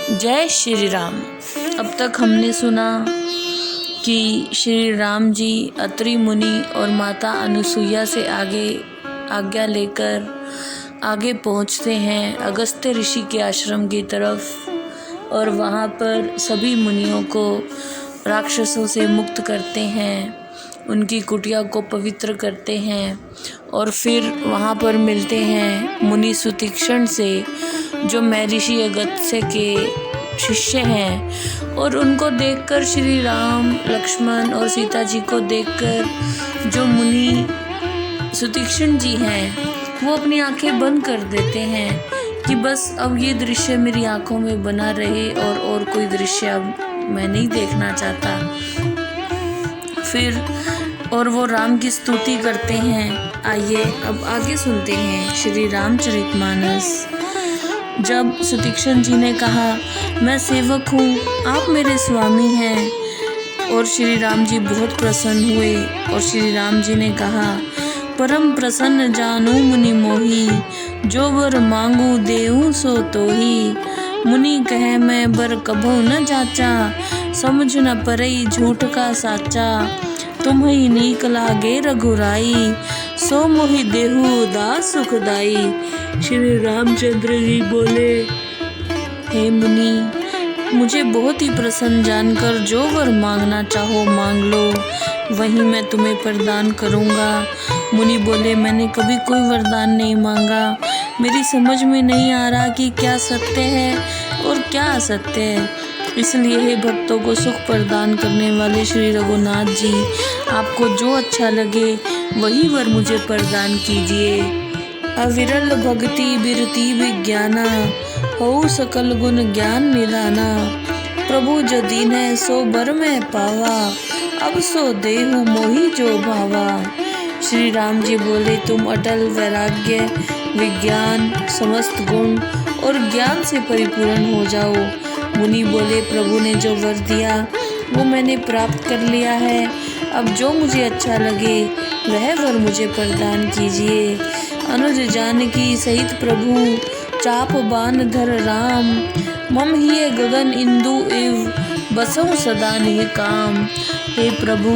जय श्री राम। अब तक हमने सुना कि श्री राम जी अत्रि मुनि और माता अनुसुईया से आज्ञा लेकर आगे पहुंचते हैं अगस्त्य ऋषि के आश्रम की तरफ और वहां पर सभी मुनियों को राक्षसों से मुक्त करते हैं, उनकी कुटिया को पवित्र करते हैं और फिर वहाँ पर मिलते हैं मुनि सुतीक्षण से जो महर्षि अगस्त्य के शिष्य हैं। और उनको देखकर श्री राम, लक्ष्मण और सीता जी को देखकर जो मुनि सुतीक्षण जी हैं वो अपनी आंखें बंद कर देते हैं कि बस अब ये दृश्य मेरी आंखों में बना रहे और कोई दृश्य अब मैं नहीं देखना चाहता। फिर और वो राम की स्तुति करते हैं। आइए अब आगे सुनते हैं श्री रामचरितमानस। जब सुतीक्षण जी ने कहा मैं सेवक हूँ, आप मेरे स्वामी हैं, और श्री राम जी बहुत प्रसन्न हुए और श्री राम जी ने कहा परम प्रसन्न जानू मुनि मोही, जो वर मांगू देऊं सो तोही। मुनि कहे मैं बर कभू न जाचा, समझ न परई झूठ का साचा। तुम्हें नीक लागे रघुराई, सो मोहि देहु दास सुखदाई। श्री रामचंद्र जी बोले हे मुनि, मुझे बहुत ही प्रसन्न जानकर जो वर मांगना चाहो मांग लो, वही मैं तुम्हें प्रदान करूँगा। मुनि बोले मैंने कभी कोई वरदान नहीं मांगा, मेरी समझ में नहीं आ रहा कि क्या सत्य है और क्या असत्य है, इसलिए हे भक्तों को सुख प्रदान करने वाले श्री रघुनाथ जी, आपको जो अच्छा लगे वही वर मुझे प्रदान कीजिए। अविरल भक्ति बिरती विज्ञाना, हो सकल गुण ज्ञान निधाना। प्रभु जो दीन्ह सो बर में पावा, अब सो देहु मोहि जो भावा। श्री राम जी बोले तुम अटल वैराग्य, विज्ञान, समस्त गुण और ज्ञान से परिपूर्ण हो जाओ। मुनि बोले प्रभु ने जो वर दिया वो मैंने प्राप्त कर लिया है, अब जो मुझे अच्छा लगे वह वर मुझे प्रदान कीजिए। अनुज जानकी सहित प्रभु, चाप बान धर राम। मम हिय गगन इंदु इव, बसऊं सदा निह काम। हे प्रभु,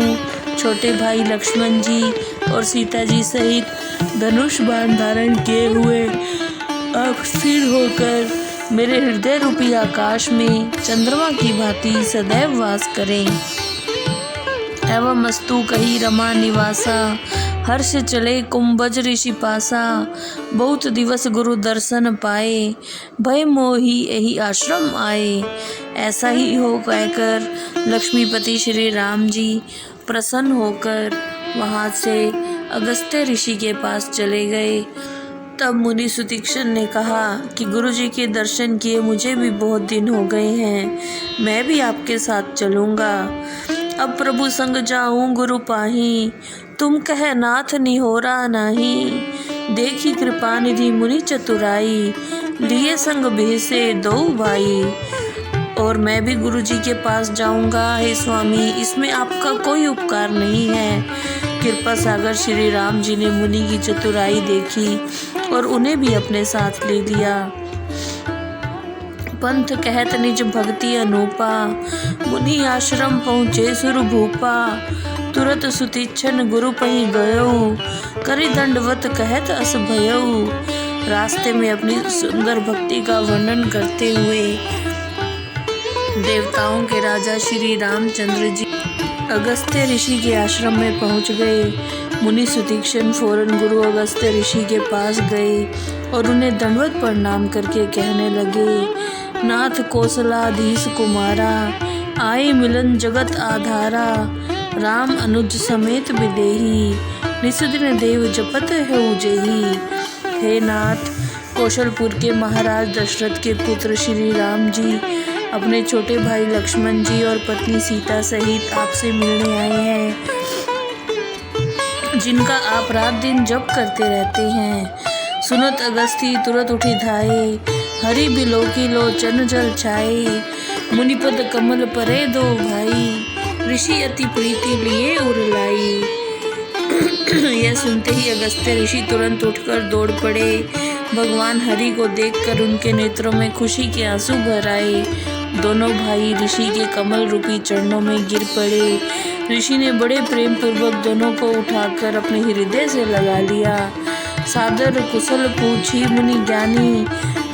छोटे भाई लक्ष्मण जी और सीता जी सहित धनुष बाण धारण किए हुए आप स्थिर होकर मेरे हृदय रूपी आकाश में चंद्रमा की भांति सदैव वास करें। एवं अस्तु कही रमा निवासा, हर्ष चले कुंभज ऋषि पासा। बहुत दिवस गुरु दर्शन पाए, भय मोहि यही आश्रम आए। ऐसा ही हो कहकर लक्ष्मीपति श्री राम जी प्रसन्न होकर वहाँ से अगस्त्य ऋषि के पास चले गए। तब मुनि सुतीक्षण ने कहा कि गुरुजी के दर्शन किए मुझे भी बहुत दिन हो गए हैं, मैं भी आपके साथ चलूँगा। अब प्रभु संग जाऊँ गुरु पाही, तुम कह नाथ निहोरा नाही। देखी कृपा निधि मुनि चतुराई, लिए संग भेसे दो भाई। और मैं भी गुरुजी के पास जाऊँगा। हे स्वामी, इसमें आपका कोई उपकार नहीं है। कृपा सागर श्री राम जी ने मुनि की चतुराई देखी और उन्हें भी अपने साथ ले लिया। पंथ कहत निज भक्ति अनूपा, मुनि आश्रम पहुँचे सुर भूपा। तुरत सुतीक्षण गुरु पही गयो, करि दंडवत कहत अस भयऊ। रास्ते में अपनी सुंदर भक्ति का वर्णन करते हुए देवताओं के राजा श्री रामचंद्र जी अगस्त्य ऋषि के आश्रम में पहुंच गए। मुनि सुतीक्षण फौरन गुरु अगस्त्य ऋषि के पास गए और उन्हें दंडवत प्रणाम करके कहने लगे नाथ कौशलाधीश कुमारा, आए मिलन जगत आधारा। राम अनुज समेत विदेही, निसुदिन देव जपत है उजेही। हे नाथ, कौशलपुर के महाराज दशरथ के पुत्र श्री राम जी अपने छोटे भाई लक्ष्मण जी और पत्नी सीता सहित आपसे मिलने आए हैं, जिनका आप रात दिन जप करते रहते हैं। सुनत अगस्ती तुरंत उठी धाये, हरि बिलोकी लोचन जल छाए। मुनिपद कमल परे दो भाई, ऋषि अति प्रीति लिए उरलाई। यह सुनते ही अगस्त्य ऋषि तुरंत उठकर दौड़ पड़े भगवान हरि को देखकर उनके नेत्रों में खुशी के आंसू भर आए। दोनों भाई ऋषि के कमल रूपी चरणों में गिर पड़े। ऋषि ने बड़े प्रेम पूर्वक दोनों को उठाकर अपने हृदय से लगा लिया। सादर कुशल पूछी मुनि ज्ञानी,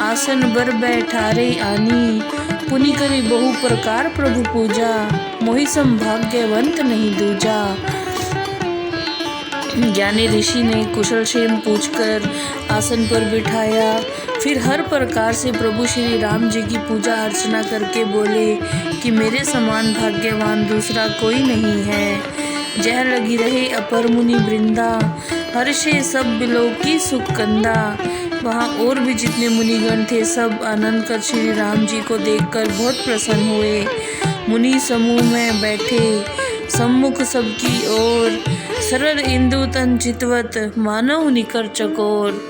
आसन बर बैठारे आनी। पुनि करी बहु प्रकार प्रभु पूजा, मोहि सम भाग्यवंत नहीं दूजा। ज्ञानी ऋषि ने कुशल क्षेम पूछकर आसन पर बिठाया। फिर हर प्रकार से प्रभु श्री राम जी की पूजा अर्चना करके बोले कि मेरे समान भाग्यवान दूसरा कोई नहीं है। जह लगी रहे अपर मुनि वृंदा, हर्षे सब बिलो की सुख कंदा। वहाँ और भी जितने मुनिगण थे सब आनंद कर श्री राम जी को देखकर बहुत प्रसन्न हुए। मुनि समूह में बैठे सम्मुख सबकी ओर, सरल इंदु तन चितवत मानव निकर चकोर।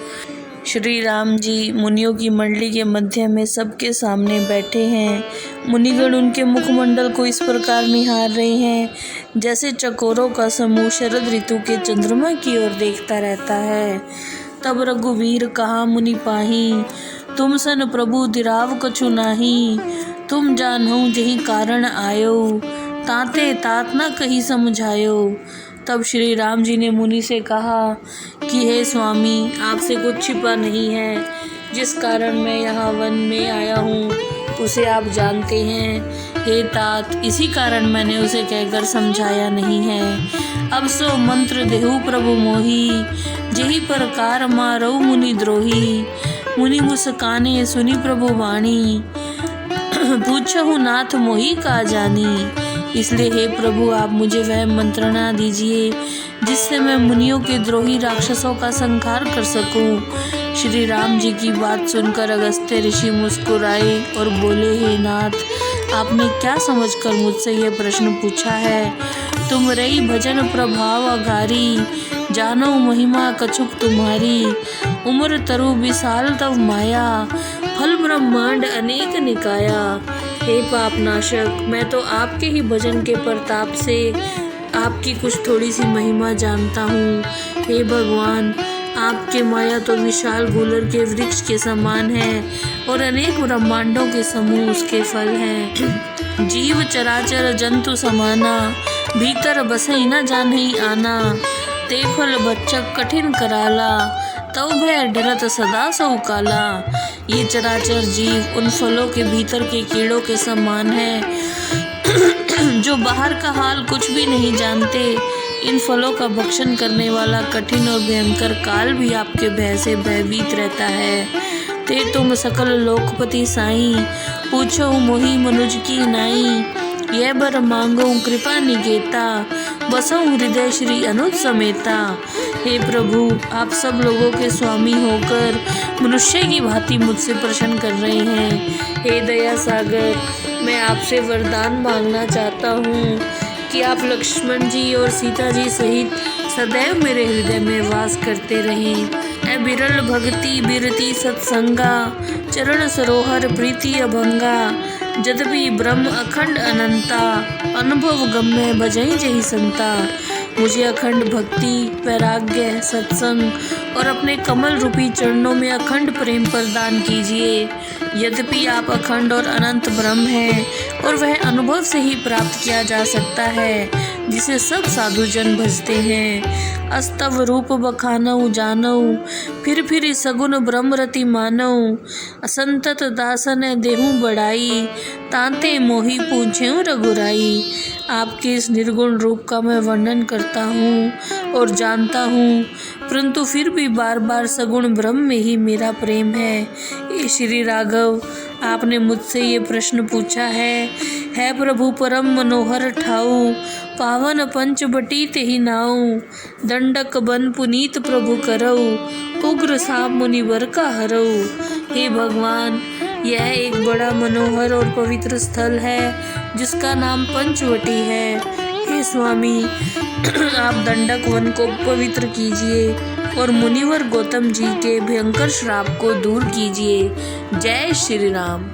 श्री राम जी मुनियों की मंडली के मध्य में सबके सामने बैठे हैं। मुनिगण उनके मुखमंडल को इस प्रकार निहार रहे हैं जैसे चकोरों का समूह शरद ऋतु के चंद्रमा की ओर देखता रहता है। तब रघुवीर कहा मुनि पाही, तुम सन प्रभु दिराव कछु नाही। तुम जानहु जही कारण आयो, ताते तात न कही समझायो। तब श्री राम जी ने मुनि से कहा कि हे स्वामी, आपसे कुछ छिपा नहीं है। जिस कारण मैं यहाँ वन में आया हूँ उसे आप जानते हैं। हे तात, इसी कारण मैंने उसे कहकर समझाया नहीं है। अब सो मंत्र देहु प्रभु मोही, जेहि प्रकार मारो मुनि द्रोही। मुनि मुस्काने सुनी प्रभु वाणी, पूछहु नाथ मोही का जानी। इसलिए हे प्रभु, आप मुझे वह मंत्रणा दीजिए जिससे मैं मुनियों के द्रोही राक्षसों का संहार कर सकूं। श्री राम जी की बात सुनकर अगस्त्य ऋषि मुस्कुराए और बोले, हे नाथ, आपने क्या समझकर मुझसे यह प्रश्न पूछा है। तुम रही भजन प्रभाव अघारी, जानो महिमा कछुक तुम्हारी। उम्र तरु विशाल तव माया, फल ब्रह्मांड अनेक निकाया। हे पाप नाशक, मैं तो आपके ही भजन के प्रताप से आपकी कुछ थोड़ी सी महिमा जानता हूँ। हे भगवान, आपके माया तो विशाल गुलर के वृक्ष के समान है और अनेक ब्रह्मांडों के समूह उसके फल हैं। जीव चराचर जंतु समाना, भीतर बसई न जानही आना। ते फल बच्चक कठिन कराला, तव भय डरत सदा सौ काला। ये चराचर जीव उन फलों के भीतर के कीड़ों के समान है जो बाहर का हाल कुछ भी नहीं जानते। इन फलों का भक्षण करने वाला कठिन और भयंकर काल भी आपके भय से भयभीत रहता है। ते तुम सकल लोकपति साई, पूछो मोहि मनुज की नाई। यह बर मांगो कृपा निकेता, बसो हृदय श्री अनुज समेता। हे प्रभु, आप सब लोगों के स्वामी होकर मनुष्य की भांति मुझसे प्रसन्न कर रहे हैं। हे दया सागर, मैं आपसे वरदान मांगना चाहता हूँ कि आप लक्ष्मण जी और सीता जी सहित सदैव मेरे हृदय में वास करते रहें। ऐ बिरल भक्ति बिरती सत्संगा, चरण सरोहर प्रीति अभंगा। यद्यपि ब्रह्म अखंड अनंता, अनुभव गम्य भजई जही संता। मुझे अखंड भक्ति, वैराग्य, सत्संग और अपने कमल रूपी चरणों में अखंड प्रेम प्रदान कीजिए। यद्यपि आप अखंड और अनंत ब्रह्म हैं और वह अनुभव से ही प्राप्त किया जा सकता है जिसे सब साधुजन भजते हैं। अस्तव रूप बखानऊ जानऊ, फिर सगुन ब्रह्मरति मानऊ। असंतत दासन देहूँ बढ़ाई, तांते मोही पूछेऊ रघुराई। आपके इस निर्गुण रूप का मैं वर्णन करता हूँ और जानता हूँ, परंतु फिर भी बार बार सगुण ब्रह्म में ही मेरा प्रेम है। ये श्री राघव, आपने मुझसे ये प्रश्न पूछा है प्रभु परम मनोहर ठाऊ। पावन पंच बटी तेहि नाऊ, दंडक बन पुनीत प्रभु करऊ। उग्र साप मुनिवर का हरऊ। हे भगवान, यह एक बड़ा मनोहर और पवित्र स्थल है जिसका नाम पंचवटी है। हे स्वामी, आप दंडक वन को पवित्र कीजिए और मुनिवर गौतम जी के भयंकर श्राप को दूर कीजिए। जय श्री राम।